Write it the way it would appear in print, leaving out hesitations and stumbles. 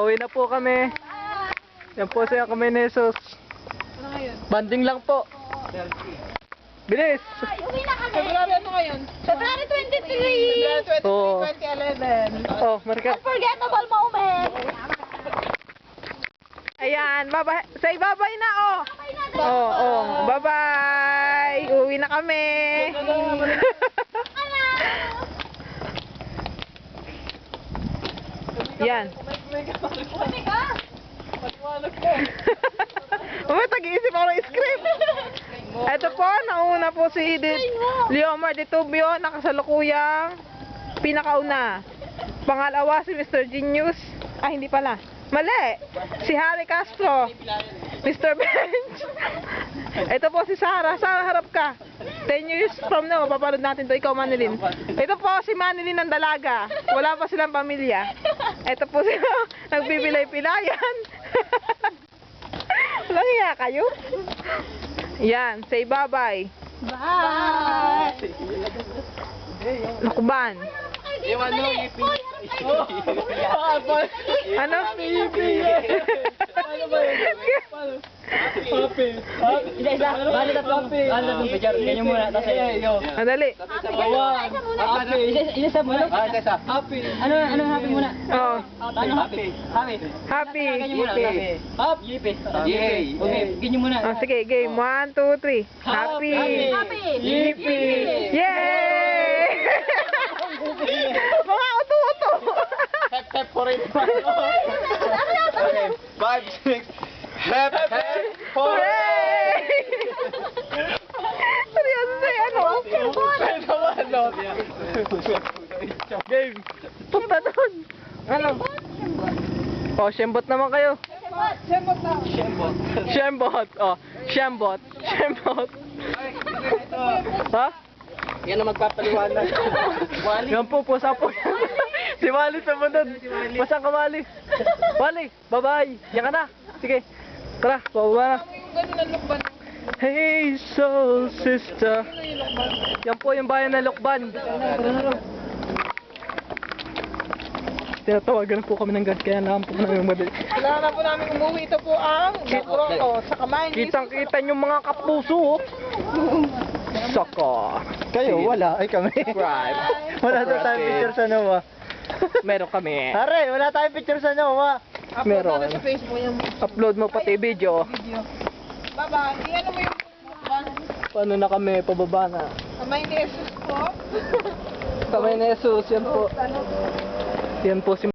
Pauwi na po kami. Yan po siya kami ni Jesus. Banding lang po. Bilis! Ay, uwi na kami. February ano ngayon? February 23. February 23, Oo. 2011. Oh, marika. Unforgettable moment. Ayan, bye-bye. Say bye-bye na, oh. Bye na. Oh, oh. Bye-bye. Uwi na kami. Yan. Uwi ka. Umay, tag-iisip ako ng script. Ito po, nauna po si Leomar de Tubio, nakasalukuyang pinakauna. Pangalawa si Mr. Genius. Ah, hindi pala. Mali. Si Harry Castro. Mr. Bench. Ito po si Sarah. Sarah, harap ka. 10 years from now, mapapanood natin to. Ikaw, Manilin. Ito po si Manilin ng dalaga. Wala pa silang pamilya. Ito po sila. Nagbibilay-pilayan. Walang iya kayo. Yan. Say bye-bye. Bye. Lakban. Iwan nyo, yipi. Ano? Ano ba yun? Happy. Isa. Bali tatlong picture. Ganyan muna. Tapos yo. Madali. Happy. Isa muna. Happy. Ano happy muna? Oh. Ano happy? Happy. Happy. Ganyan muna. Happy. Yipi. Yay. Okay, ganyan muna. Oh, sige, game. 1, 2, 3. Happy. Happy. Yippee. Yay! Mga uto-uto. Hep for it. Okay. 5, 6. Hep for it. Hooray! Seryoso sa'yo, ano? Game. Punta doon. Ano? Oh, Shembot naman kayo. Shembot. Oh, Shembot. Shembot. Ha? Yan ang magpapaliwanag. Yan po, pusa po. Si Wally sa munod. Pasang ka, Wally. Wally, bye-bye. Yan ka na. Sige. Tara, bababa na. Hey, soul sister. Yan po yung bayan ng Lokban. Tinatawagan po kami ng God, kaya naman po namin madali. Kailangan na po namin umuwi. Ito po ang Bukro sa kamay. Kitang-kita yung mga kapuso. Saka. Kayo, wala. Ay kami. Subscribe. Wala daw tayong picture sa NOAA. Meron kami. Pare, wala tayong picture sa NOAA. Meron. Upload na sa Facebook yung Upload mo pati video. video. Baba, iyan mo yung Paano na kami? Pababa na. kamay ni Jesus po. Kamay na Jesus. Yan po. Yan po si